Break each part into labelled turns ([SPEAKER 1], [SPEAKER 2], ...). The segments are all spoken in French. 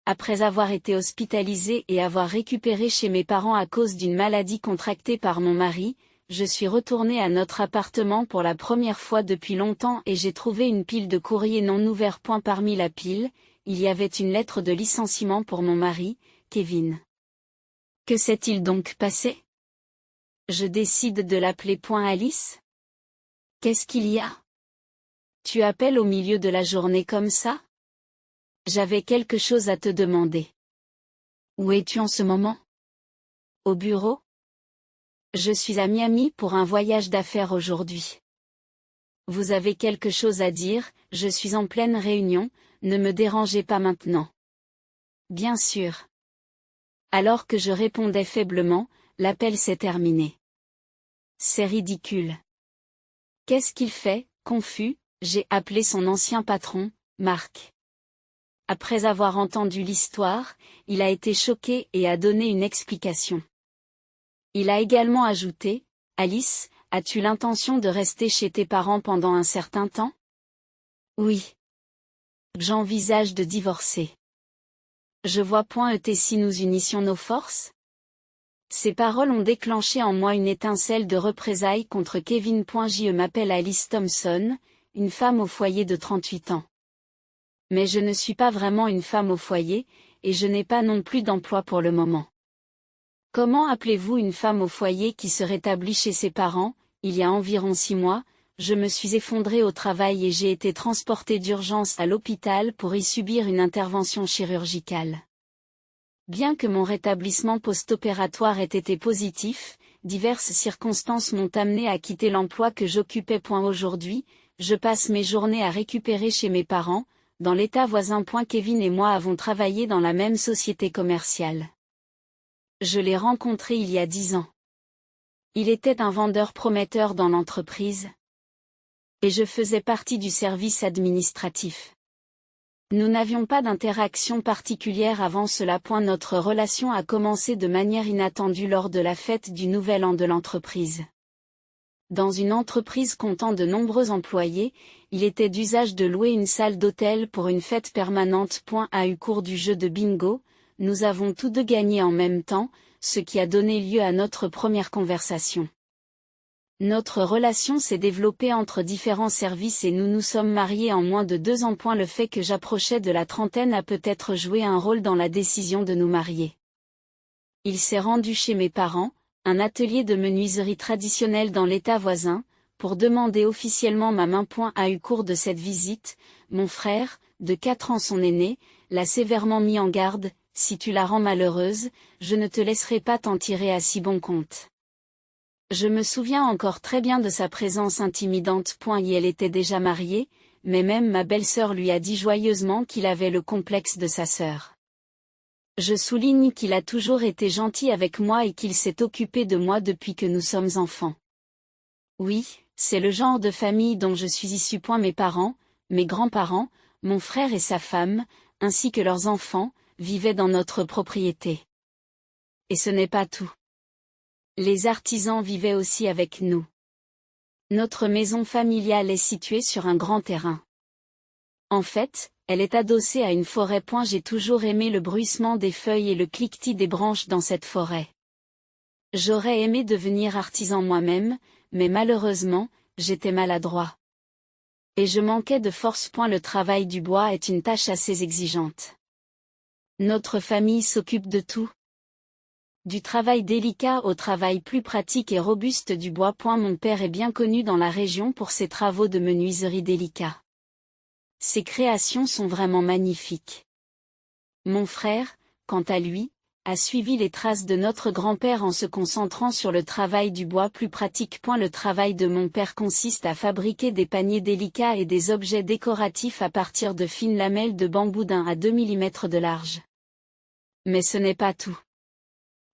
[SPEAKER 1] Après avoir été hospitalisée et avoir récupéré chez mes parents à cause d'une maladie contractée par mon mari, je suis retournée à notre appartement pour la première fois depuis longtemps et j'ai trouvé une pile de courriers non ouverts. Parmi la pile, il y avait une lettre de licenciement pour mon mari, Kevin. Que s'est-il donc passé? Je décide de l'appeler Alice. Qu'est-ce qu'il y a? Tu appelles au milieu de la journée comme ça? J'avais quelque chose à te demander. Où es-tu en ce moment? Au bureau? Je suis à Miami pour un voyage d'affaires aujourd'hui. Vous avez quelque chose à dire, je suis en pleine réunion, ne me dérangez pas maintenant. Bien sûr. Alors que je répondais faiblement, l'appel s'est terminé. C'est ridicule. Qu'est-ce qu'il fait? Confus, j'ai appelé son ancien patron, Marc. Après avoir entendu l'histoire, il a été choqué et a donné une explication. Il a également ajouté, Alice, as-tu l'intention de rester chez tes parents pendant un certain temps? Oui. J'envisage de divorcer. Je vois si nous unissions nos forces? Ces paroles ont déclenché en moi une étincelle de représailles contre Kevin. Je m'appelle Alice Thompson, une femme au foyer de 38 ans. Mais je ne suis pas vraiment une femme au foyer, et je n'ai pas non plus d'emploi pour le moment. Comment appelez-vous une femme au foyer qui se rétablit chez ses parents? Il y a environ 6 mois, je me suis effondrée au travail et j'ai été transportée d'urgence à l'hôpital pour y subir une intervention chirurgicale. Bien que mon rétablissement post-opératoire ait été positif, diverses circonstances m'ont amenée à quitter l'emploi que j'occupais. Aujourd'hui, je passe mes journées à récupérer chez mes parents, dans l'état voisin. Kevin et moi avons travaillé dans la même société commerciale. Je l'ai rencontré il y a 10 ans. Il était un vendeur prometteur dans l'entreprise. Et je faisais partie du service administratif. Nous n'avions pas d'interaction particulière avant cela. Notre relation a commencé de manière inattendue lors de la fête du Nouvel An de l'entreprise. Dans une entreprise comptant de nombreux employés, il était d'usage de louer une salle d'hôtel pour une fête permanente. Au cours du jeu de bingo, nous avons tous deux gagné en même temps, ce qui a donné lieu à notre première conversation. Notre relation s'est développée entre différents services et nous nous sommes mariés en moins de 2 ans. Le fait que j'approchais de la trentaine a peut-être joué un rôle dans la décision de nous marier. Il s'est rendu chez mes parents, un atelier de menuiserie traditionnel dans l'état voisin, pour demander officiellement ma main. Au cours de cette visite, mon frère, de 4 ans son aîné, l'a sévèrement mis en garde, si tu la rends malheureuse, je ne te laisserai pas t'en tirer à si bon compte. Je me souviens encore très bien de sa présence intimidante. Elle était déjà mariée, mais même ma belle-sœur lui a dit joyeusement qu'il avait le complexe de sa sœur. Je souligne qu'il a toujours été gentil avec moi et qu'il s'est occupé de moi depuis que nous sommes enfants. Oui, c'est le genre de famille dont je suis issue. Mes parents, mes grands-parents, mon frère et sa femme, ainsi que leurs enfants, vivaient dans notre propriété. Et ce n'est pas tout. Les artisans vivaient aussi avec nous. Notre maison familiale est située sur un grand terrain. En fait, elle est adossée à une forêt. J'ai toujours aimé le bruissement des feuilles et le cliquetis des branches dans cette forêt. J'aurais aimé devenir artisan moi-même, mais malheureusement, j'étais maladroit. Et je manquais de force. Le travail du bois est une tâche assez exigeante. Notre famille s'occupe de tout. Du travail délicat au travail plus pratique et robuste du bois. Mon père est bien connu dans la région pour ses travaux de menuiserie délicats. Ses créations sont vraiment magnifiques. Mon frère, quant à lui, a suivi les traces de notre grand-père en se concentrant sur le travail du bois plus pratique. Le travail de mon père consiste à fabriquer des paniers délicats et des objets décoratifs à partir de fines lamelles de bambou d'1 à 2 mm de large. Mais ce n'est pas tout.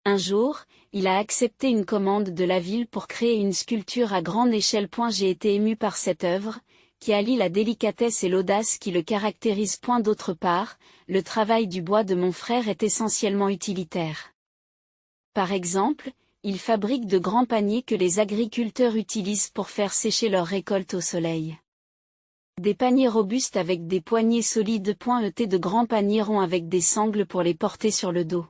[SPEAKER 1] Un jour, il a accepté une commande de la ville pour créer une sculpture à grande échelle. J'ai été ému par cette œuvre, qui allie la délicatesse et l'audace qui le caractérise. D'autre part, le travail du bois de mon frère est essentiellement utilitaire. Par exemple, il fabrique de grands paniers que les agriculteurs utilisent pour faire sécher leurs récoltes au soleil. Des paniers robustes avec des poignées solides. ET de grands paniers ronds avec des sangles pour les porter sur le dos.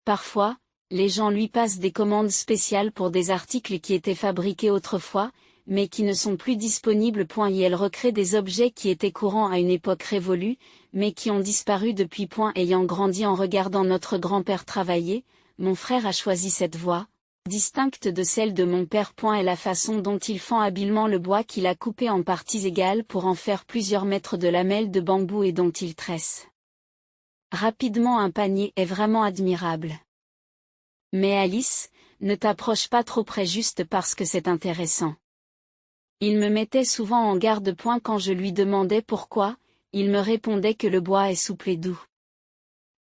[SPEAKER 1] Parfois, les gens lui passent des commandes spéciales pour des articles qui étaient fabriqués autrefois, mais qui ne sont plus disponibles. Et elle recrée des objets qui étaient courants à une époque révolue, mais qui ont disparu depuis. Ayant grandi en regardant notre grand-père travailler, mon frère a choisi cette voie, distincte de celle de mon père. Et la façon dont il fend habilement le bois qu'il a coupé en parties égales pour en faire plusieurs mètres de lamelles de bambou et dont il tresse rapidement un panier est vraiment admirable. Mais Alice, ne t'approche pas trop près juste parce que c'est intéressant. Il me mettait souvent en garde. Quand je lui demandais pourquoi, il me répondait que le bois est souple et doux.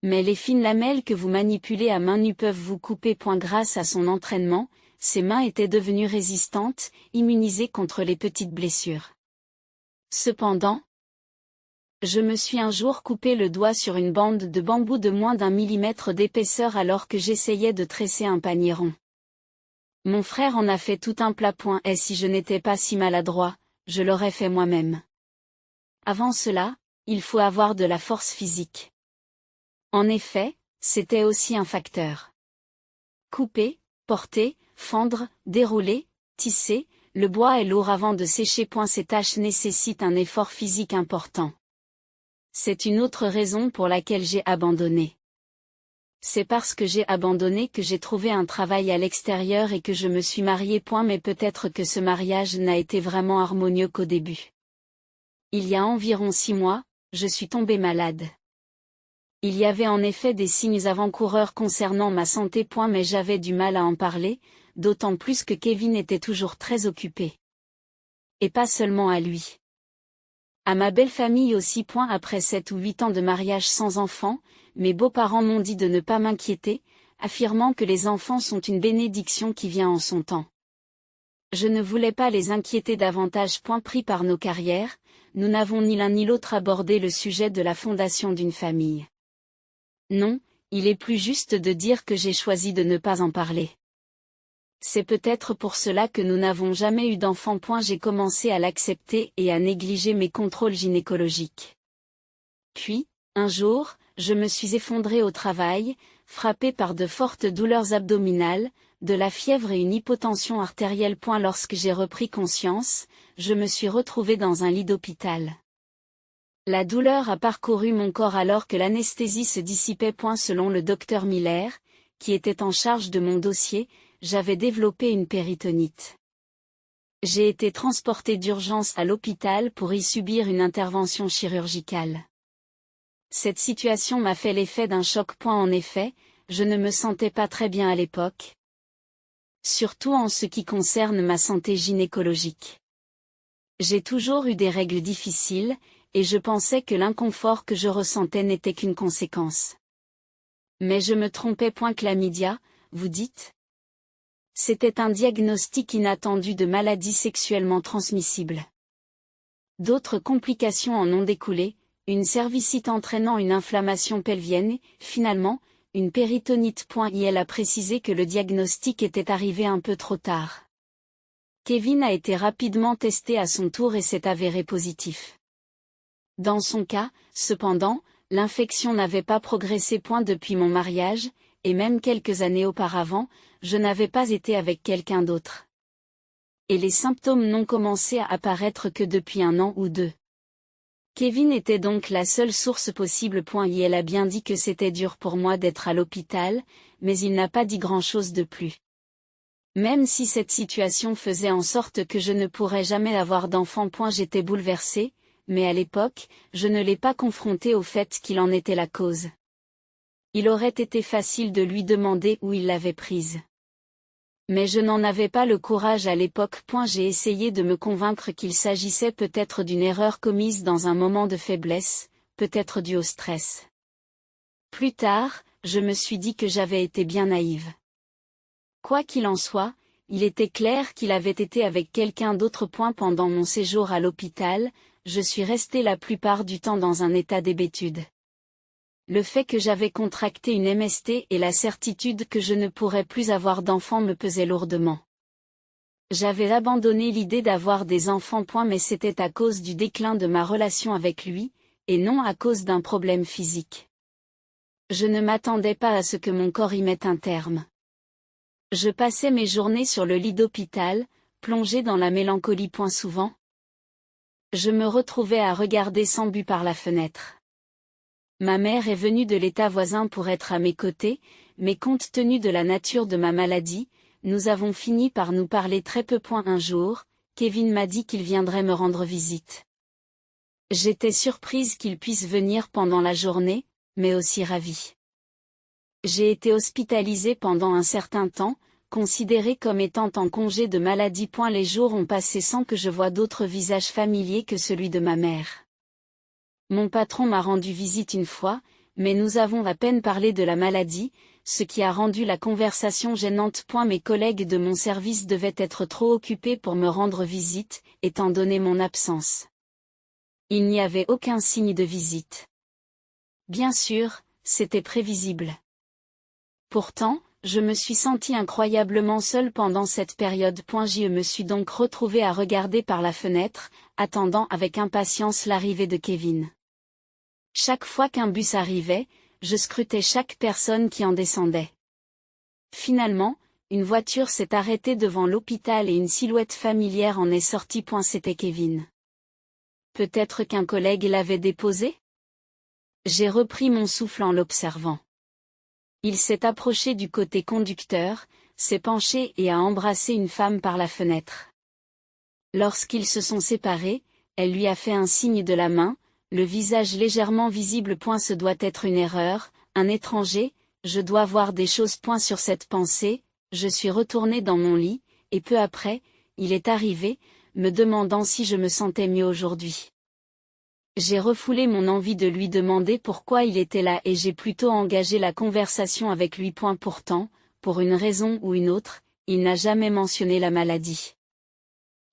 [SPEAKER 1] Mais les fines lamelles que vous manipulez à main nue peuvent vous couper. Grâce à son entraînement, ses mains étaient devenues résistantes, immunisées contre les petites blessures. Cependant, je me suis un jour coupé le doigt sur une bande de bambou de moins d'1 millimètre d'épaisseur alors que j'essayais de tresser un panier rond. Mon frère en a fait tout un plat. Et si je n'étais pas si maladroit, je l'aurais fait moi-même. Avant cela, il faut avoir de la force physique. En effet, c'était aussi un facteur. Couper, porter, fendre, dérouler, tisser, le bois est lourd avant de sécher. Ces tâches nécessitent un effort physique important. C'est une autre raison pour laquelle j'ai abandonné. C'est parce que j'ai abandonné que j'ai trouvé un travail à l'extérieur et que je me suis mariée. Mais peut-être que ce mariage n'a été vraiment harmonieux qu'au début. Il y a environ 6 mois, je suis tombée malade. Il y avait en effet des signes avant-coureurs concernant ma santé. Mais j'avais du mal à en parler, d'autant plus que Kevin était toujours très occupé. Et pas seulement à lui. À ma belle famille aussi. Après 7 ou 8 ans de mariage sans enfants, mes beaux-parents m'ont dit de ne pas m'inquiéter, affirmant que les enfants sont une bénédiction qui vient en son temps. Je ne voulais pas les inquiéter davantage. Pris par nos carrières, nous n'avons ni l'un ni l'autre abordé le sujet de la fondation d'une famille. Non, il est plus juste de dire que j'ai choisi de ne pas en parler. C'est peut-être pour cela que nous n'avons jamais eu d'enfant. J'ai commencé à l'accepter et à négliger mes contrôles gynécologiques. Puis, un jour, je me suis effondrée au travail, frappée par de fortes douleurs abdominales, de la fièvre et une hypotension artérielle. Lorsque j'ai repris conscience, je me suis retrouvée dans un lit d'hôpital. La douleur a parcouru mon corps alors que l'anesthésie se dissipait. Selon le docteur Miller, qui était en charge de mon dossier, j'avais développé une péritonite. J'ai été transportée d'urgence à l'hôpital pour y subir une intervention chirurgicale. Cette situation m'a fait l'effet d'un choc. En effet, je ne me sentais pas très bien à l'époque. Surtout en ce qui concerne ma santé gynécologique. J'ai toujours eu des règles difficiles, et je pensais que l'inconfort que je ressentais n'était qu'une conséquence. Mais je me trompais. Chlamydia, vous dites ? C'était un diagnostic inattendu de maladie sexuellement transmissible. D'autres complications en ont découlé, une cervicite entraînant une inflammation pelvienne et, finalement, une péritonite. Il a précisé que le diagnostic était arrivé un peu trop tard. Kevin a été rapidement testé à son tour et s'est avéré positif. Dans son cas, cependant, l'infection n'avait pas progressé. Depuis mon mariage, et même quelques années auparavant, je n'avais pas été avec quelqu'un d'autre. Et les symptômes n'ont commencé à apparaître que depuis 1 an ou 2. Kevin était donc la seule source possible. Elle a bien dit que c'était dur pour moi d'être à l'hôpital, mais il n'a pas dit grand-chose de plus. Même si cette situation faisait en sorte que je ne pourrais jamais avoir d'enfant. J'étais bouleversée, mais à l'époque, je ne l'ai pas confronté au fait qu'il en était la cause. Il aurait été facile de lui demander où il l'avait prise. Mais je n'en avais pas le courage à l'époque. J'ai essayé de me convaincre qu'il s'agissait peut-être d'une erreur commise dans un moment de faiblesse, peut-être due au stress. Plus tard, je me suis dit que j'avais été bien naïve. Quoi qu'il en soit, il était clair qu'il avait été avec quelqu'un d'autre. Pendant mon séjour à l'hôpital, je suis restée la plupart du temps dans un état d'hébétude. Le fait que j'avais contracté une MST et la certitude que je ne pourrais plus avoir d'enfant me pesaient lourdement. J'avais abandonné l'idée d'avoir des enfants. Mais c'était à cause du déclin de ma relation avec lui, et non à cause d'un problème physique. Je ne m'attendais pas à ce que mon corps y mette un terme. Je passais mes journées sur le lit d'hôpital, plongé dans la mélancolie. Souvent, je me retrouvais à regarder sans but par la fenêtre. Ma mère est venue de l'état voisin pour être à mes côtés, mais compte tenu de la nature de ma maladie, nous avons fini par nous parler très peu. Un jour, Kevin m'a dit qu'il viendrait me rendre visite. J'étais surprise qu'il puisse venir pendant la journée, mais aussi ravie. J'ai été hospitalisée pendant un certain temps, considérée comme étant en congé de maladie. Les jours ont passé sans que je voie d'autres visages familiers que celui de ma mère. Mon patron m'a rendu visite une fois, mais nous avons à peine parlé de la maladie, ce qui a rendu la conversation gênante. Mes collègues de mon service devaient être trop occupés pour me rendre visite, étant donné mon absence. Il n'y avait aucun signe de visite. Bien sûr, c'était prévisible. Pourtant, je me suis sentie incroyablement seule pendant cette période. Je me suis donc retrouvée à regarder par la fenêtre, attendant avec impatience l'arrivée de Kevin. Chaque fois qu'un bus arrivait, je scrutais chaque personne qui en descendait. Finalement, une voiture s'est arrêtée devant l'hôpital et une silhouette familière en est sortie. C'était Kevin. Peut-être qu'un collègue l'avait déposé ? J'ai repris mon souffle en l'observant. Il s'est approché du côté conducteur, s'est penché et a embrassé une femme par la fenêtre. Lorsqu'ils se sont séparés, elle lui a fait un signe de la main, le visage légèrement visible. Ce doit être une erreur, un étranger, je dois voir des choses. Sur cette pensée, je suis retournée dans mon lit, et peu après, il est arrivé, me demandant si je me sentais mieux aujourd'hui. J'ai refoulé mon envie de lui demander pourquoi il était là et j'ai plutôt engagé la conversation avec lui. Pourtant, pour une raison ou une autre, il n'a jamais mentionné la maladie.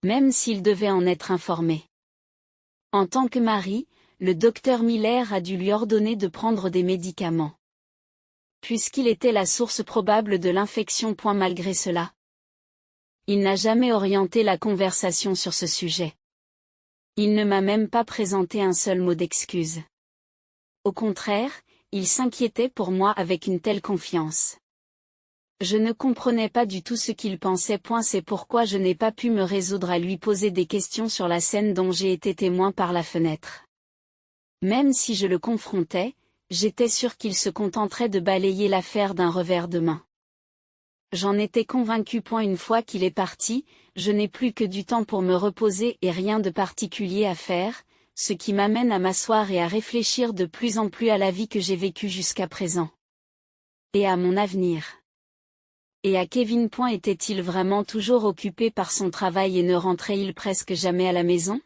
[SPEAKER 1] Même s'il devait en être informé. En tant que mari, le docteur Miller a dû lui ordonner de prendre des médicaments. Puisqu'il était la source probable de l'infection. Malgré cela, il n'a jamais orienté la conversation sur ce sujet. Il ne m'a même pas présenté un seul mot d'excuse. Au contraire, il s'inquiétait pour moi avec une telle confiance. Je ne comprenais pas du tout ce qu'il pensait. C'est pourquoi je n'ai pas pu me résoudre à lui poser des questions sur la scène dont j'ai été témoin par la fenêtre. Même si je le confrontais, j'étais sûre qu'il se contenterait de balayer l'affaire d'un revers de main. J'en étais convaincue. Une fois qu'il est parti, je n'ai plus que du temps pour me reposer et rien de particulier à faire, ce qui m'amène à m'asseoir et à réfléchir de plus en plus à la vie que j'ai vécue jusqu'à présent. Et à mon avenir. Et à Kevin. Était-il vraiment toujours occupé par son travail et ne rentrait-il presque jamais à la maison ?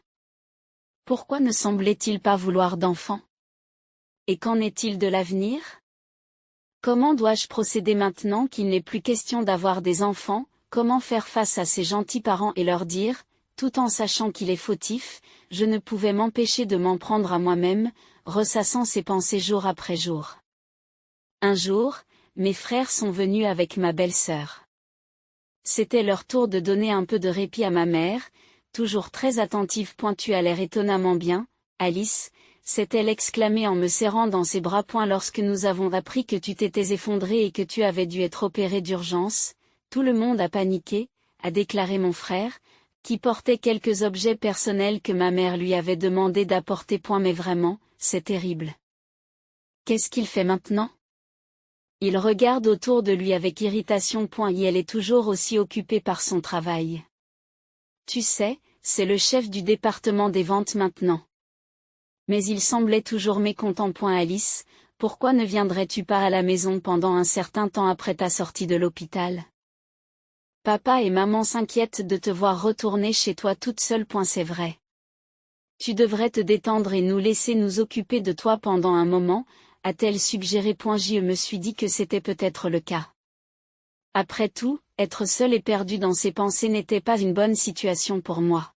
[SPEAKER 1] Pourquoi ne semblait-il pas vouloir d'enfants ? Et qu'en est-il de l'avenir ? Comment dois-je procéder maintenant qu'il n'est plus question d'avoir des enfants ? Comment faire face à ces gentils parents et leur dire, tout en sachant qu'il est fautif, je ne pouvais m'empêcher de m'en prendre à moi-même, ressassant ces pensées jour après jour. Un jour, mes frères sont venus avec ma belle-sœur. C'était leur tour de donner un peu de répit à ma mère, toujours très attentive. Tu as l'air étonnamment bien, Alice, s'est-elle exclamée en me serrant dans ses bras. Lorsque nous avons appris que tu t'étais effondrée et que tu avais dû être opérée d'urgence, tout le monde a paniqué, a déclaré mon frère, qui portait quelques objets personnels que ma mère lui avait demandé d'apporter. Mais vraiment, c'est terrible. Qu'est-ce qu'il fait maintenant ? Il regarde autour de lui avec irritation. Et elle est toujours aussi occupée par son travail. Tu sais, c'est le chef du département des ventes maintenant. Mais il semblait toujours mécontent. Alice, pourquoi ne viendrais-tu pas à la maison pendant un certain temps après ta sortie de l'hôpital ? Papa et maman s'inquiètent de te voir retourner chez toi toute seule. C'est vrai. Tu devrais te détendre et nous laisser nous occuper de toi pendant un moment, a-t-elle suggéré. Je me suis dit que c'était peut-être le cas. Après tout, être seule et perdue dans ses pensées n'était pas une bonne situation pour moi.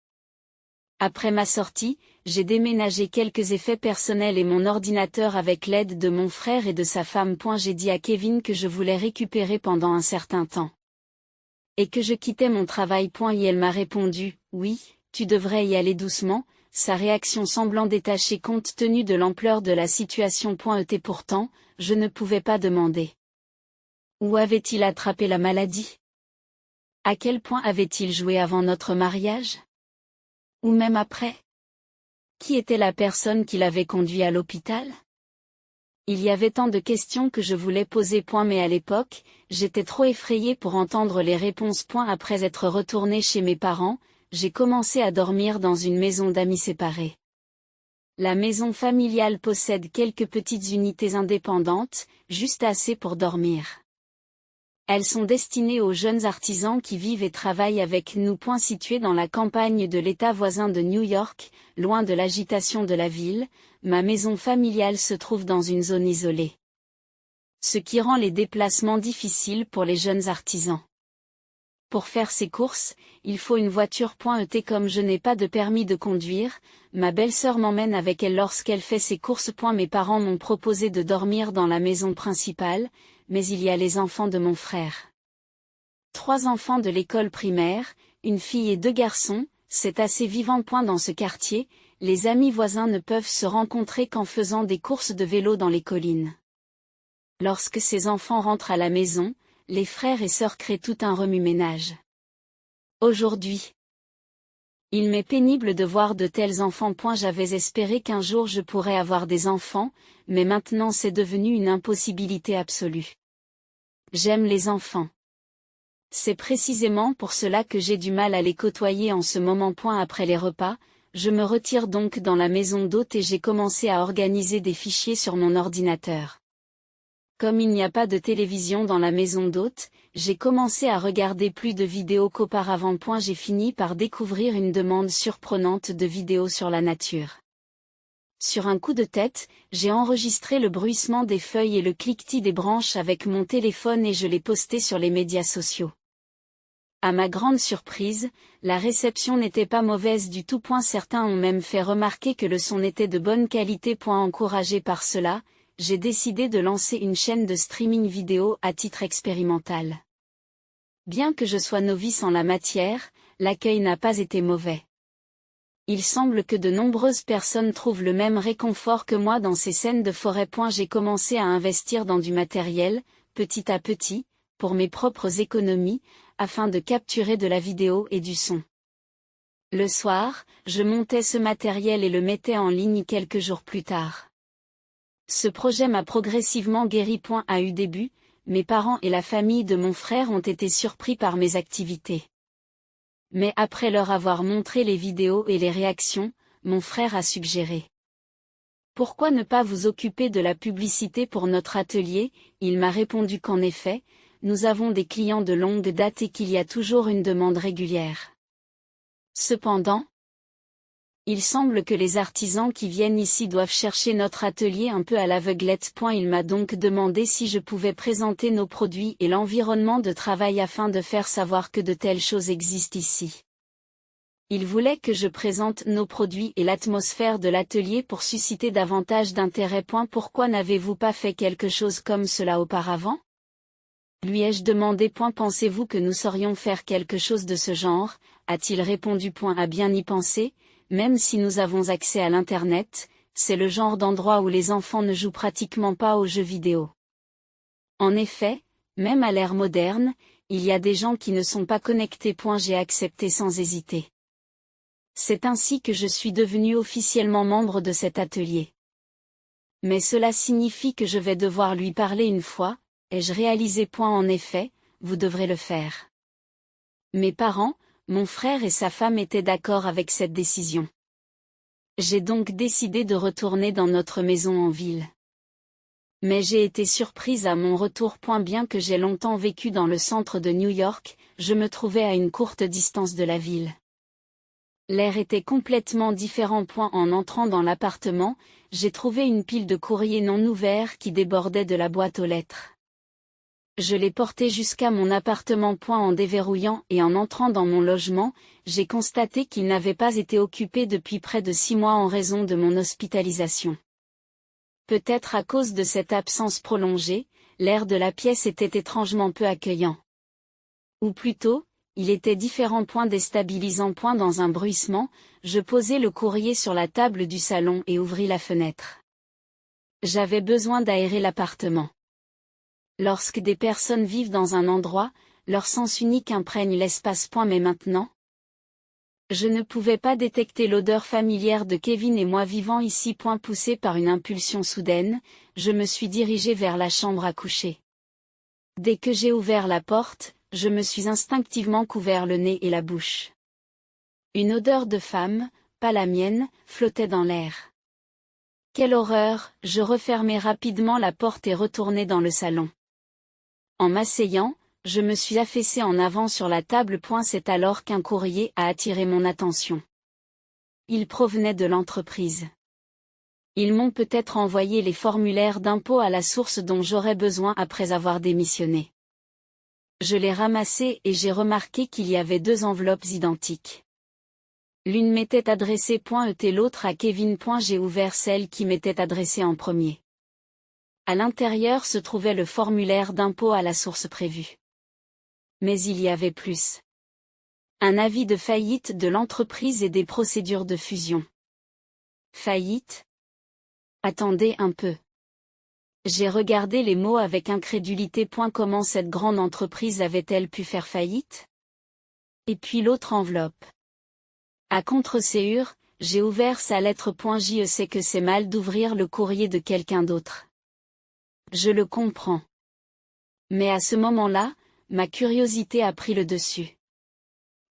[SPEAKER 1] Après ma sortie, j'ai déménagé quelques effets personnels et mon ordinateur avec l'aide de mon frère et de sa femme. J'ai dit à Kevin que je voulais récupérer pendant un certain temps. Et que je quittais mon travail. Et elle m'a répondu, oui, tu devrais y aller doucement, sa réaction semblant détachée compte tenu de l'ampleur de la situation. Et pourtant, je ne pouvais pas demander. Où avait-il attrapé la maladie? À quel point avait-il joué avant notre mariage? Ou même après? Qui était la personne qui l'avait conduit à l'hôpital? Il y avait tant de questions que je voulais poser. Mais à l'époque, j'étais trop effrayée pour entendre les réponses. Après être retournée chez mes parents, j'ai commencé à dormir dans une maison d'amis séparés. La maison familiale possède quelques petites unités indépendantes, juste assez pour dormir. Elles sont destinées aux jeunes artisans qui vivent et travaillent avec nous. Situées dans la campagne de l'État voisin de New York, loin de l'agitation de la ville, ma maison familiale se trouve dans une zone isolée. Ce qui rend les déplacements difficiles pour les jeunes artisans. Pour faire ses courses, il faut une voiture. Comme je n'ai pas de permis de conduire, ma belle-sœur m'emmène avec elle lorsqu'elle fait ses courses. Mes parents m'ont proposé de dormir dans la maison principale, mais il y a les enfants de mon frère. 3 enfants de l'école primaire, une fille et 2 garçons, c'est assez vivant. Dans ce quartier, les amis voisins ne peuvent se rencontrer qu'en faisant des courses de vélo dans les collines. Lorsque ces enfants rentrent à la maison, les frères et sœurs créent tout un remue-ménage. Aujourd'hui, il m'est pénible de voir de tels enfants. J'avais espéré qu'un jour je pourrais avoir des enfants, mais maintenant c'est devenu une impossibilité absolue. J'aime les enfants. C'est précisément pour cela que j'ai du mal à les côtoyer en ce moment. Après les repas, je me retire donc dans la maison d'hôte et j'ai commencé à organiser des fichiers sur mon ordinateur. Comme il n'y a pas de télévision dans la maison d'hôte, j'ai commencé à regarder plus de vidéos qu'auparavant. J'ai fini par découvrir une demande surprenante de vidéos sur la nature. Sur un coup de tête, j'ai enregistré le bruissement des feuilles et le cliquetis des branches avec mon téléphone et je l'ai posté sur les médias sociaux. À ma grande surprise, la réception n'était pas mauvaise du tout. Certains ont même fait remarquer que le son était de bonne qualité. Encouragé par cela, j'ai décidé de lancer une chaîne de streaming vidéo à titre expérimental. Bien que je sois novice en la matière, l'accueil n'a pas été mauvais. Il semble que de nombreuses personnes trouvent le même réconfort que moi dans ces scènes de forêt. J'ai commencé à investir dans du matériel, petit à petit, pour mes propres économies, afin de capturer de la vidéo et du son. Le soir, je montais ce matériel et le mettais en ligne quelques jours plus tard. Ce projet m'a progressivement guéri. A eu début, mes parents et la famille de mon frère ont été surpris par mes activités. Mais après leur avoir montré les vidéos et les réactions, mon frère a suggéré. Pourquoi ne pas vous occuper de la publicité pour notre atelier? Il m'a répondu qu'en effet, nous avons des clients de longue date et qu'il y a toujours une demande régulière. Cependant, il semble que les artisans qui viennent ici doivent chercher notre atelier un peu à l'aveuglette. Il m'a donc demandé si je pouvais présenter nos produits et l'environnement de travail afin de faire savoir que de telles choses existent ici. Il voulait que je présente nos produits et l'atmosphère de l'atelier pour susciter davantage d'intérêt. Pourquoi n'avez-vous pas fait quelque chose comme cela auparavant? Lui ai-je demandé. Pensez-vous que nous saurions faire quelque chose de ce genre? A-t-il répondu. À bien y penser. Même si nous avons accès à l'Internet, c'est le genre d'endroit où les enfants ne jouent pratiquement pas aux jeux vidéo. En effet, même à l'ère moderne, il y a des gens qui ne sont pas connectés. J'ai accepté sans hésiter. C'est ainsi que je suis devenu officiellement membre de cet atelier. Mais cela signifie que je vais devoir lui parler une fois, ai-je réalisé. En effet, vous devrez le faire. Mes parents, mon frère et sa femme étaient d'accord avec cette décision. J'ai donc décidé de retourner dans notre maison en ville. Mais j'ai été surprise à mon retour. Bien que j'ai longtemps vécu dans le centre de New York, je me trouvais à une courte distance de la ville. L'air était complètement différent. En entrant dans l'appartement, j'ai trouvé une pile de courriers non ouverts qui débordait de la boîte aux lettres. Je l'ai porté jusqu'à mon appartement. En déverrouillant et en entrant dans mon logement, j'ai constaté qu'il n'avait pas été occupé depuis près de 6 mois en raison de mon hospitalisation. Peut-être à cause de cette absence prolongée, l'air de la pièce était étrangement peu accueillant. Ou plutôt, il était différent. Déstabilisant. Dans un bruissement, je posai le courrier sur la table du salon et ouvris la fenêtre. J'avais besoin d'aérer l'appartement. Lorsque des personnes vivent dans un endroit, leur sens unique imprègne l'espace. Mais maintenant, je ne pouvais pas détecter l'odeur familière de Kevin et moi vivant ici. Poussé par une impulsion soudaine, je me suis dirigé vers la chambre à coucher. Dès que j'ai ouvert la porte, je me suis instinctivement couvert le nez et la bouche. Une odeur de femme, pas la mienne, flottait dans l'air. Quelle horreur! Je refermai rapidement la porte et retournai dans le salon. En m'asseyant, je me suis affaissé en avant sur la table. C'est alors qu'un courrier a attiré mon attention. Il provenait de l'entreprise. Ils m'ont peut-être envoyé les formulaires d'impôt à la source dont j'aurais besoin après avoir démissionné. Je l'ai ramassé et j'ai remarqué qu'il y avait 2 enveloppes identiques. L'une m'était adressée et l'autre à Kevin. J'ai ouvert celle qui m'était adressée en premier. À l'intérieur se trouvait le formulaire d'impôt à la source prévue. Mais il y avait plus. Un avis de faillite de l'entreprise et des procédures de fusion. Faillite? Attendez un peu. J'ai regardé les mots avec incrédulité. Comment cette grande entreprise avait-elle pu faire faillite? Et puis l'autre enveloppe. À contre-séure, j'ai ouvert sa lettre. Je sais que c'est mal d'ouvrir le courrier de quelqu'un d'autre. Je le comprends. Mais à ce moment-là, ma curiosité a pris le dessus.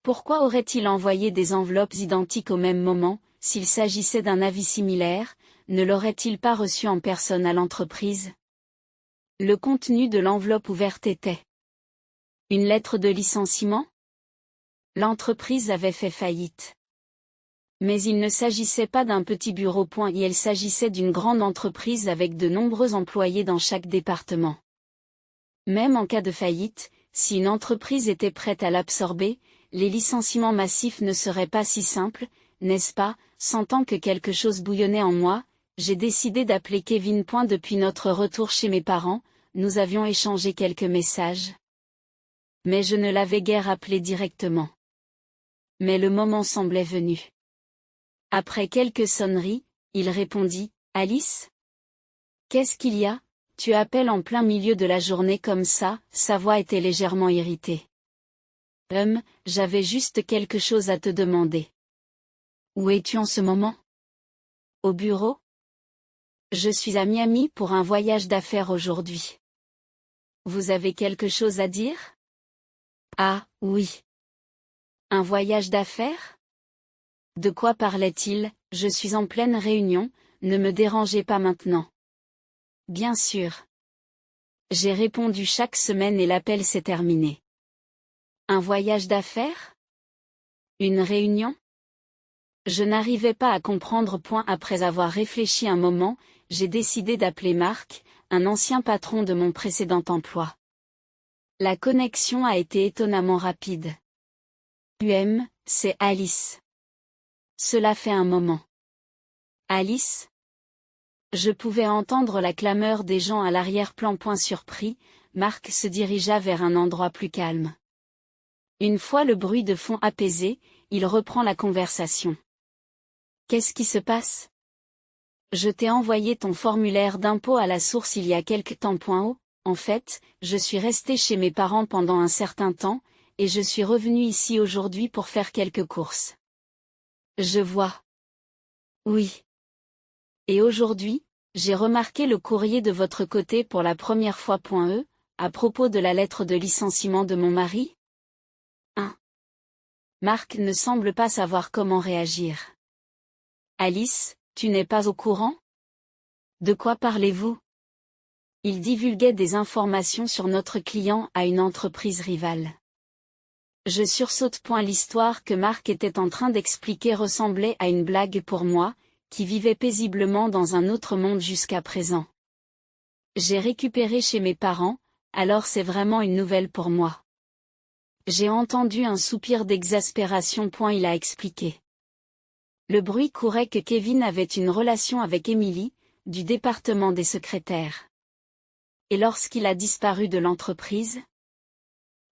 [SPEAKER 1] Pourquoi aurait-il envoyé des enveloppes identiques au même moment? S'il s'agissait d'un avis similaire, ne l'aurait-il pas reçu en personne à l'entreprise? Le contenu de l'enveloppe ouverte était une lettre de licenciement? L'entreprise avait fait faillite. Mais il ne s'agissait pas d'un petit bureau. Il s'agissait d'une grande entreprise avec de nombreux employés dans chaque département. Même en cas de faillite, si une entreprise était prête à l'absorber, les licenciements massifs ne seraient pas si simples, n'est-ce pas? Sentant que quelque chose bouillonnait en moi, j'ai décidé d'appeler Kevin. Depuis notre retour chez mes parents, nous avions échangé quelques messages. Mais je ne l'avais guère appelé directement. Mais le moment semblait venu. Après quelques sonneries, il répondit, « Alice? Qu'est-ce qu'il y a? Tu appelles en plein milieu de la journée comme ça ?» Sa voix était légèrement irritée. « J'avais juste quelque chose à te demander. » « Où es-tu en ce moment? » « Au bureau? » « Je suis à Miami pour un voyage d'affaires aujourd'hui. » « Vous avez quelque chose à dire? » « Ah, oui. » « Un voyage d'affaires? » De quoi parlait-il? Je suis en pleine réunion, ne me dérangez pas maintenant. Bien sûr. J'ai répondu chaque semaine et l'appel s'est terminé. Un voyage d'affaires? Une réunion? Je n'arrivais pas à comprendre. Après avoir réfléchi un moment, j'ai décidé d'appeler Marc, un ancien patron de mon précédent emploi. La connexion a été étonnamment rapide. C'est Alice. Cela fait un moment. Alice? Je pouvais entendre la clameur des gens à l'arrière-plan. Surpris, Marc se dirigea vers un endroit plus calme. Une fois le bruit de fond apaisé, il reprend la conversation. Qu'est-ce qui se passe? Je t'ai envoyé ton formulaire d'impôt à la source il y a quelque temps. En fait, je suis resté chez mes parents pendant un certain temps, et je suis revenu ici aujourd'hui pour faire quelques courses. Je vois. Oui. Et aujourd'hui, j'ai remarqué le courrier de votre côté pour la première fois. À propos de la lettre de licenciement de mon mari? Marc ne semble pas savoir comment réagir. Alice, tu n'es pas au courant? De quoi parlez-vous? Il divulguait des informations sur notre client à une entreprise rivale. Je sursaute. L'histoire que Marc était en train d'expliquer ressemblait à une blague pour moi, qui vivais paisiblement dans un autre monde jusqu'à présent. J'ai récupéré chez mes parents, alors c'est vraiment une nouvelle pour moi. J'ai entendu un soupir d'exaspération. Il a expliqué. Le bruit courait que Kevin avait une relation avec Emily, du département des secrétaires. Et lorsqu'il a disparu de l'entreprise?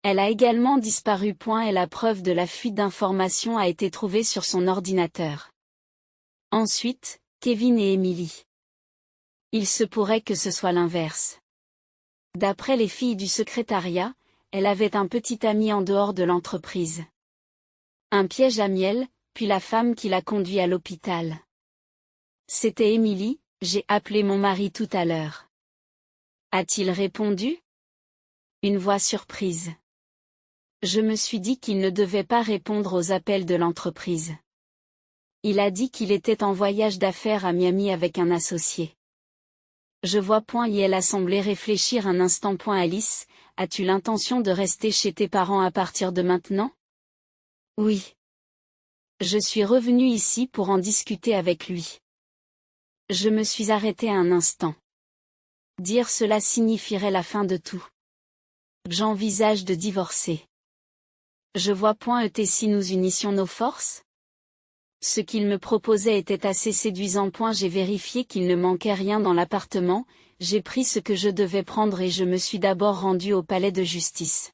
[SPEAKER 1] Elle a également disparu. Et la preuve de la fuite d'informations a été trouvée sur son ordinateur. Ensuite, Kevin et Emily. Il se pourrait que ce soit l'inverse. D'après les filles du secrétariat, elle avait un petit ami en dehors de l'entreprise. Un piège à miel, puis la femme qui l'a conduit à l'hôpital. C'était Emily, j'ai appelé mon mari tout à l'heure. A-t-il répondu? Une voix surprise. Je me suis dit qu'il ne devait pas répondre aux appels de l'entreprise. Il a dit qu'il était en voyage d'affaires à Miami avec un associé. Je vois. Et elle a semblé réfléchir un instant. Alice, as-tu l'intention de rester chez tes parents à partir de maintenant? Oui. Je suis revenue ici pour en discuter avec lui. Je me suis arrêtée un instant. Dire cela signifierait la fin de tout. J'envisage de divorcer. Je vois. Et si nous unissions nos forces? Ce qu'il me proposait était assez séduisant. J'ai vérifié qu'il ne manquait rien dans l'appartement, j'ai pris ce que je devais prendre et je me suis d'abord rendue au palais de justice.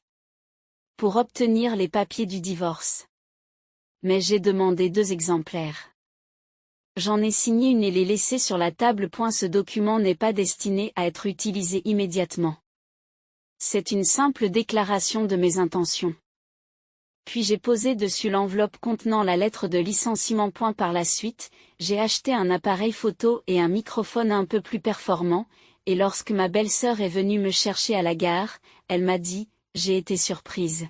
[SPEAKER 1] Pour obtenir les papiers du divorce. Mais j'ai demandé 2 exemplaires. J'en ai signé une et les laissé sur la table. Ce document n'est pas destiné à être utilisé immédiatement. C'est une simple déclaration de mes intentions. Puis j'ai posé dessus l'enveloppe contenant la lettre de licenciement. Par la suite, j'ai acheté un appareil photo et un microphone un peu plus performant, et lorsque ma belle-sœur est venue me chercher à la gare, elle m'a dit, j'ai été surprise.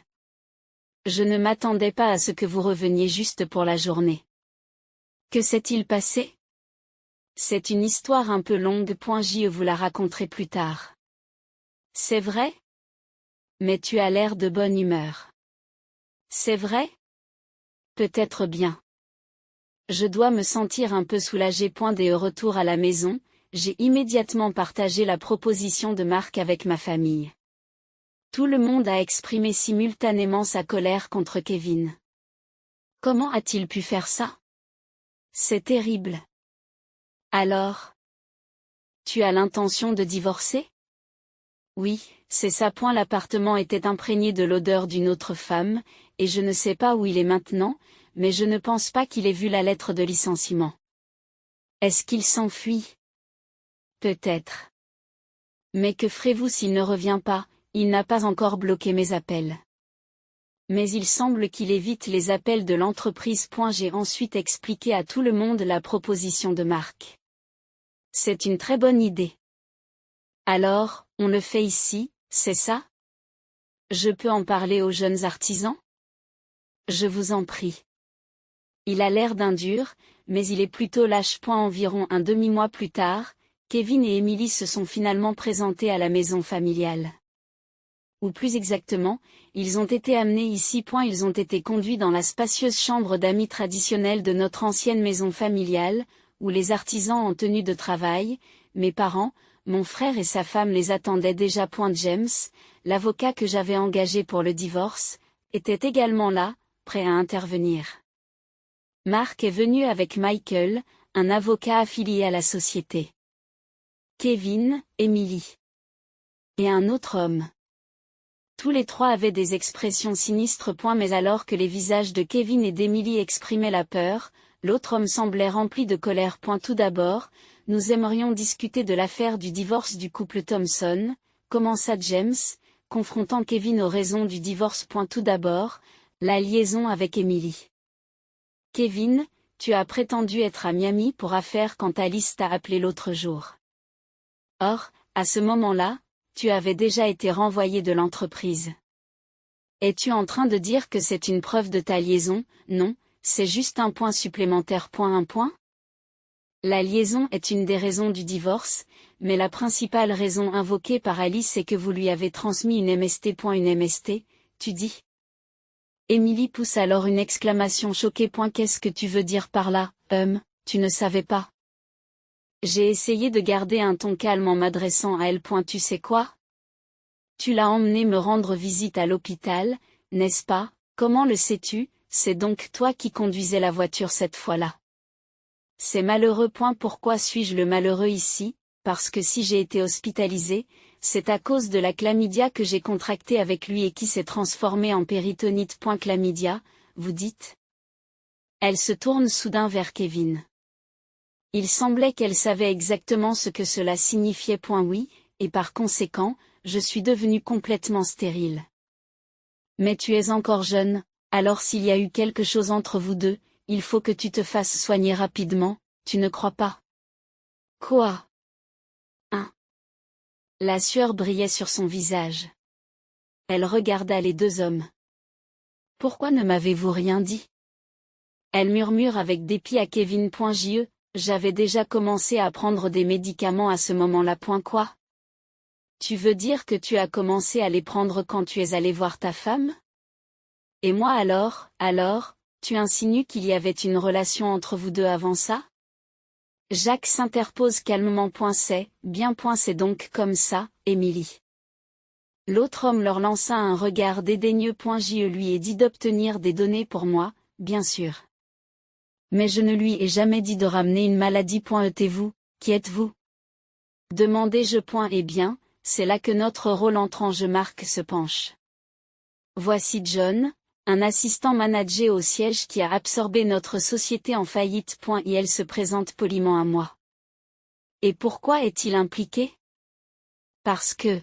[SPEAKER 1] Je ne m'attendais pas à ce que vous reveniez juste pour la journée. Que s'est-il passé? C'est une histoire un peu longue. Je vous la raconterai plus tard. C'est vrai? Mais tu as l'air de bonne humeur. C'est vrai? Peut-être bien. Je dois me sentir un peu soulagé. Et au retour à la maison, j'ai immédiatement partagé la proposition de Mark avec ma famille. Tout le monde a exprimé simultanément sa colère contre Kevin. Comment a-t-il pu faire ça? C'est terrible. Alors? Tu as l'intention de divorcer? Oui, c'est ça. L'appartement était imprégné de l'odeur d'une autre femme, et je ne sais pas où il est maintenant, mais je ne pense pas qu'il ait vu la lettre de licenciement. Est-ce qu'il s'enfuit? Peut-être. Mais que ferez-vous s'il ne revient pas? Il n'a pas encore bloqué mes appels. Mais il semble qu'il évite les appels de l'entreprise. J'ai ensuite expliqué à tout le monde la proposition de Mark. C'est une très bonne idée. Alors, on le fait ici, c'est ça? Je peux en parler aux jeunes artisans? Je vous en prie. Il a l'air d'un dur, mais il est plutôt lâche. Environ un demi-mois plus tard, Kevin et Emily se sont finalement présentés à la maison familiale. Ou plus exactement, ils ont été amenés ici. Ils ont été conduits dans la spacieuse chambre d'amis traditionnelle de notre ancienne maison familiale, où les artisans en tenue de travail, mes parents, mon frère et sa femme les attendaient déjà. James, l'avocat que j'avais engagé pour le divorce, était également là, prêt à intervenir. Mark est venu avec Michael, un avocat affilié à la société. Kevin, Emily. Et un autre homme. Tous les 3 avaient des expressions sinistres. Mais alors que les visages de Kevin et d'Emily exprimaient la peur, l'autre homme semblait rempli de colère. Tout d'abord, nous aimerions discuter de l'affaire du divorce du couple Thompson, commença James, confrontant Kevin aux raisons du divorce. Tout d'abord, la liaison avec Emily. Kevin, tu as prétendu être à Miami pour affaires quand Alice t'a appelé l'autre jour. Or, à ce moment-là, tu avais déjà été renvoyé de l'entreprise. Es-tu en train de dire que c'est une preuve de ta liaison? Non, c'est juste un point supplémentaire. Un point? La liaison est une des raisons du divorce, mais la principale raison invoquée par Alice est que vous lui avez transmis une MST. Une MST, tu dis? Emily pousse alors une exclamation choquée. Qu'est-ce que tu veux dire par là, tu ne savais pas? J'ai essayé de garder un ton calme en m'adressant à elle. Tu sais quoi? Tu l'as emmené me rendre visite à l'hôpital, n'est-ce pas? Comment le sais-tu? C'est donc toi qui conduisais la voiture cette fois-là. C'est malheureux. Pourquoi suis-je le malheureux ici? Parce que si j'ai été hospitalisé, c'est à cause de la chlamydia que j'ai contracté avec lui et qui s'est transformée en péritonite. Chlamydia, vous dites? Elle se tourne soudain vers Kevin. Il semblait qu'elle savait exactement ce que cela signifiait. Oui, et par conséquent, je suis devenue complètement stérile. Mais tu es encore jeune, alors s'il y a eu quelque chose entre vous deux, il faut que tu te fasses soigner rapidement, tu ne crois pas? Quoi? La sueur brillait sur son visage. Elle regarda les deux hommes. Pourquoi ne m'avez-vous rien dit? Elle murmure avec dépit à Kevin. J'avais déjà commencé à prendre des médicaments à ce moment-là. Quoi? Tu veux dire que tu as commencé à les prendre quand tu es allé voir ta femme? Et moi alors, tu insinues qu'il y avait une relation entre vous deux avant ça? Jacques s'interpose calmement. C'est bien. C'est donc comme ça, Émilie. L'autre homme leur lança un regard dédaigneux. Je lui ai dit d'obtenir des données pour moi, bien sûr. Mais je ne lui ai jamais dit de ramener une maladie. Êtes-vous, qui êtes-vous? Demandai-je. Eh bien, c'est là que notre rôle entre en jeu. Marc se penche. Voici John, un assistant manager au siège qui a absorbé notre société en faillite. Et elle se présente poliment à moi. Et pourquoi est-il impliqué? Parce que...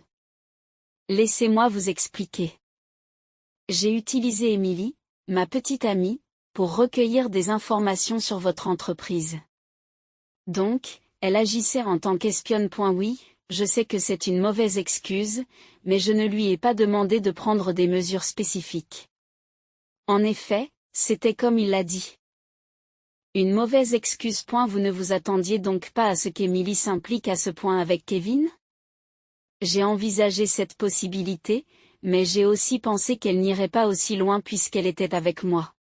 [SPEAKER 1] Laissez-moi vous expliquer. J'ai utilisé Émilie, ma petite amie, pour recueillir des informations sur votre entreprise. Donc, elle agissait en tant qu'espionne. Oui, je sais que c'est une mauvaise excuse, mais je ne lui ai pas demandé de prendre des mesures spécifiques. En effet, c'était comme il l'a dit. Une mauvaise excuse. Vous ne vous attendiez donc pas à ce qu'Émilie s'implique à ce point avec Kevin? J'ai envisagé cette possibilité, mais j'ai aussi pensé qu'elle n'irait pas aussi loin puisqu'elle était avec moi.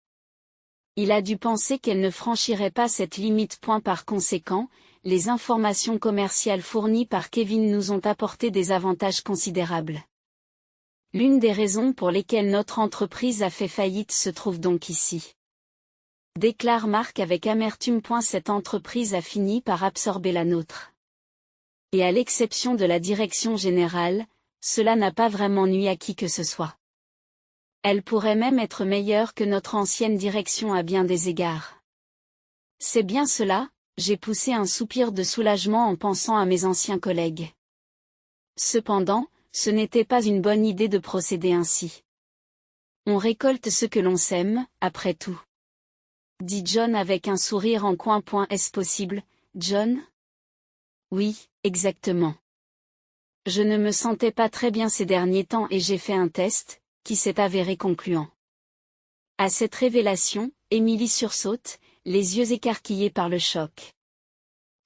[SPEAKER 1] Il a dû penser qu'elle ne franchirait pas cette limite. Par conséquent, les informations commerciales fournies par Kevin nous ont apporté des avantages considérables. L'une des raisons pour lesquelles notre entreprise a fait faillite se trouve donc ici. Déclare Marc avec amertume. Cette entreprise a fini par absorber la nôtre. Et à l'exception de la direction générale, cela n'a pas vraiment nui à qui que ce soit. Elle pourrait même être meilleure que notre ancienne direction à bien des égards. C'est bien cela, j'ai poussé un soupir de soulagement en pensant à mes anciens collègues. Cependant, ce n'était pas une bonne idée de procéder ainsi. On récolte ce que l'on sème, après tout. Dit John avec un sourire en coin. Est-ce possible, John? Oui, exactement. Je ne me sentais pas très bien ces derniers temps et j'ai fait un test, qui s'est avéré concluant. À cette révélation, Émilie sursaute, les yeux écarquillés par le choc.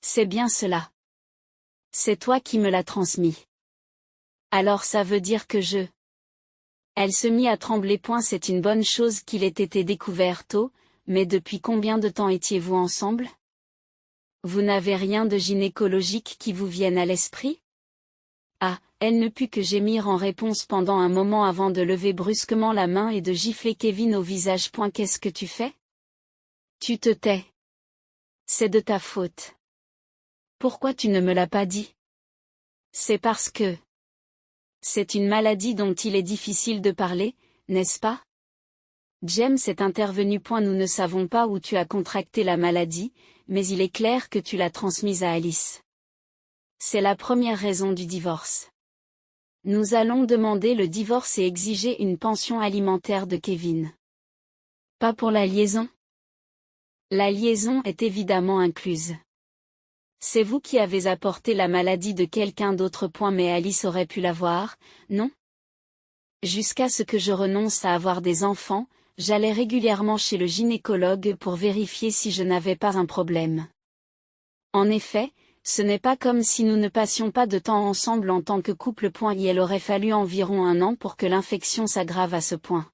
[SPEAKER 1] C'est bien cela. C'est toi qui me l'as transmis. Alors ça veut dire que je... Elle se mit à trembler. C'est une bonne chose qu'il ait été découvert tôt, mais depuis combien de temps étiez-vous ensemble? Vous n'avez rien de gynécologique qui vous vienne à l'esprit? Ah, elle ne put que gémir en réponse pendant un moment avant de lever brusquement la main et de gifler Kevin au visage. Qu'est-ce que tu fais? Tu te tais. C'est de ta faute. Pourquoi tu ne me l'as pas dit? C'est parce que... C'est une maladie dont il est difficile de parler, n'est-ce pas? James est intervenu. Nous ne savons pas où tu as contracté la maladie, mais il est clair que tu l'as transmise à Alice. C'est la première raison du divorce. Nous allons demander le divorce et exiger une pension alimentaire de Kevin. Pas pour la liaison? La liaison est évidemment incluse. C'est vous qui avez apporté la maladie de quelqu'un d'autre. Mais Alice aurait pu l'avoir, non? Jusqu'à ce que je renonce à avoir des enfants, j'allais régulièrement chez le gynécologue pour vérifier si je n'avais pas un problème. En effet, ce n'est pas comme si nous ne passions pas de temps ensemble en tant que couple. Et il aurait fallu environ 1 an pour que l'infection s'aggrave à ce point.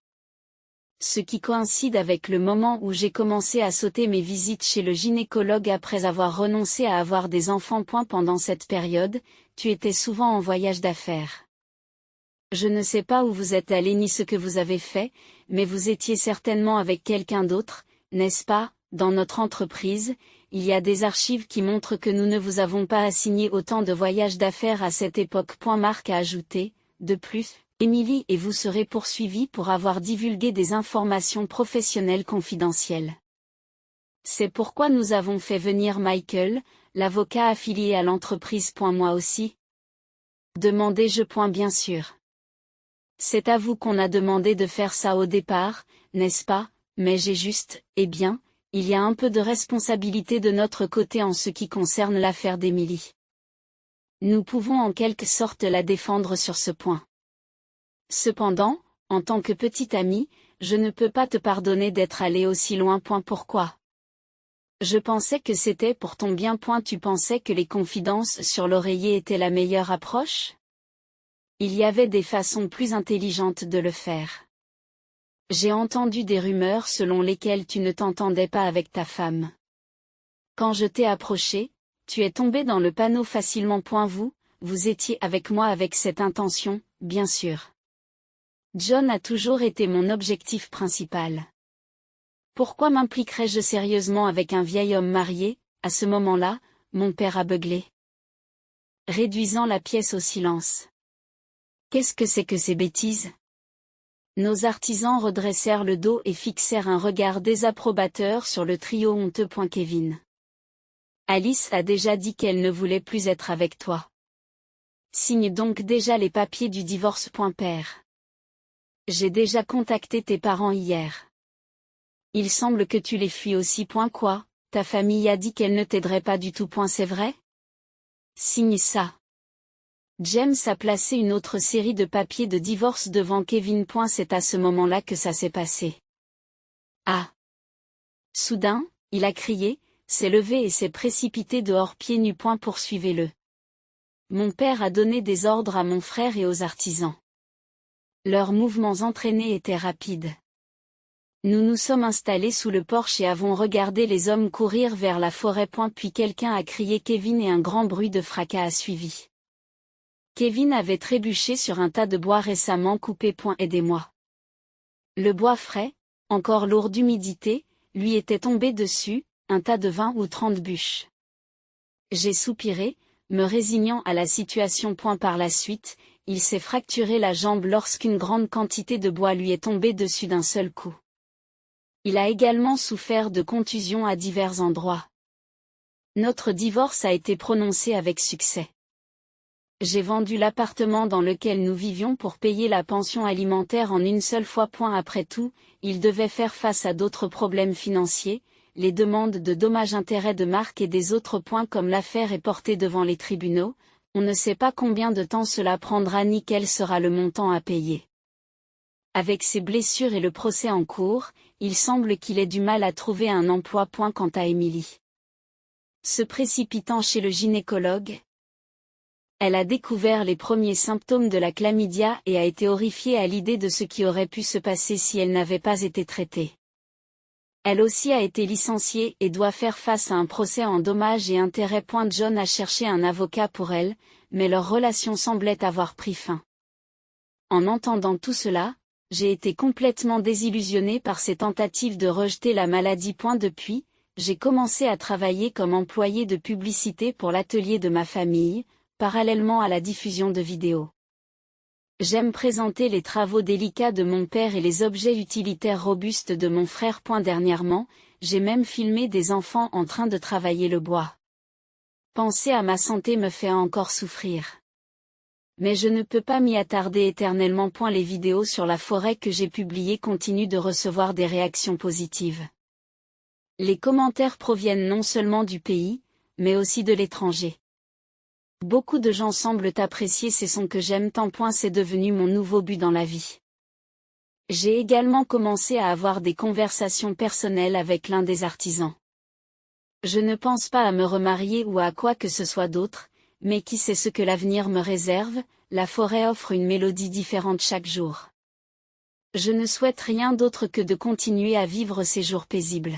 [SPEAKER 1] Ce qui coïncide avec le moment où j'ai commencé à sauter mes visites chez le gynécologue après avoir renoncé à avoir des enfants. Pendant cette période, tu étais souvent en voyage d'affaires. Je ne sais pas où vous êtes allé ni ce que vous avez fait, mais vous étiez certainement avec quelqu'un d'autre, n'est-ce pas, dans notre entreprise, il y a des archives qui montrent que nous ne vous avons pas assigné autant de voyages d'affaires à cette époque. Marc a ajouté, de plus, Emily et vous serez poursuivis pour avoir divulgué des informations professionnelles confidentielles. C'est pourquoi nous avons fait venir Michael, l'avocat affilié à l'entreprise. Moi aussi. Demandai-je. Bien sûr. C'est à vous qu'on a demandé de faire ça au départ, n'est-ce pas, mais j'ai juste, eh bien, il y a un peu de responsabilité de notre côté en ce qui concerne l'affaire d'Emily. Nous pouvons en quelque sorte la défendre sur ce point. Cependant, en tant que petite amie, je ne peux pas te pardonner d'être allé aussi loin. Pourquoi? Je pensais que c'était pour ton bien. Tu pensais que les confidences sur l'oreiller étaient la meilleure approche? Il y avait des façons plus intelligentes de le faire. J'ai entendu des rumeurs selon lesquelles tu ne t'entendais pas avec ta femme. Quand je t'ai approché, tu es tombé dans le panneau facilement. Vous étiez avec moi avec cette intention, bien sûr. John a toujours été mon objectif principal. Pourquoi m'impliquerais-je sérieusement avec un vieil homme marié? À ce moment-là, mon père a beuglé, réduisant la pièce au silence. Qu'est-ce que c'est que ces bêtises? Nos artisans redressèrent le dos et fixèrent un regard désapprobateur sur le trio honteux. Kevin. Alice a déjà dit qu'elle ne voulait plus être avec toi. Signe donc déjà les papiers du divorce. Père. J'ai déjà contacté tes parents hier. Il semble que tu les fuis aussi. Quoi, ta famille a dit qu'elle ne t'aiderait pas du tout. C'est vrai? Signe ça. James a placé une autre série de papiers de divorce devant Kevin. C'est à ce moment-là que ça s'est passé. Ah! Soudain, il a crié, s'est levé et s'est précipité dehors pieds nus. Poursuivez-le. Mon père a donné des ordres à mon frère et aux artisans. Leurs mouvements entraînés étaient rapides. Nous nous sommes installés sous le porche et avons regardé les hommes courir vers la forêt. Puis quelqu'un a crié Kevin et un grand bruit de fracas a suivi. Kevin avait trébuché sur un tas de bois récemment coupé. Aidez-moi. Le bois frais, encore lourd d'humidité, lui était tombé dessus, un tas de 20 ou 30 bûches. J'ai soupiré, me résignant à la situation. Par la suite, il s'est fracturé la jambe lorsqu'une grande quantité de bois lui est tombée dessus d'un seul coup. Il a également souffert de contusions à divers endroits. Notre divorce a été prononcé avec succès. J'ai vendu l'appartement dans lequel nous vivions pour payer la pension alimentaire en une seule fois. Après tout, il devait faire face à d'autres problèmes financiers, les demandes de dommages-intérêts de Marc et des autres. Comme l'affaire est portée devant les tribunaux, on ne sait pas combien de temps cela prendra ni quel sera le montant à payer. Avec ses blessures et le procès en cours, il semble qu'il ait du mal à trouver un emploi. Quant à Emily, se précipitant chez le gynécologue, elle a découvert les premiers symptômes de la chlamydia et a été horrifiée à l'idée de ce qui aurait pu se passer si elle n'avait pas été traitée. Elle aussi a été licenciée et doit faire face à un procès en dommages et intérêts. John a cherché un avocat pour elle, mais leur relation semblait avoir pris fin. En entendant tout cela, j'ai été complètement désillusionnée par ces tentatives de rejeter la maladie. Depuis, j'ai commencé à travailler comme employée de publicité pour l'atelier de ma famille, parallèlement à la diffusion de vidéos. J'aime présenter les travaux délicats de mon père et les objets utilitaires robustes de mon frère. Dernièrement, j'ai même filmé des enfants en train de travailler le bois. Penser à ma santé me fait encore souffrir. Mais je ne peux pas m'y attarder éternellement. Les vidéos sur la forêt que j'ai publiées continuent de recevoir des réactions positives. Les commentaires proviennent non seulement du pays, mais aussi de l'étranger. Beaucoup de gens semblent apprécier ces sons que j'aime tant. C'est devenu mon nouveau but dans la vie. J'ai également commencé à avoir des conversations personnelles avec l'un des artisans. Je ne pense pas à me remarier ou à quoi que ce soit d'autre, mais qui sait ce que l'avenir me réserve. La forêt offre une mélodie différente chaque jour. Je ne souhaite rien d'autre que de continuer à vivre ces jours paisibles.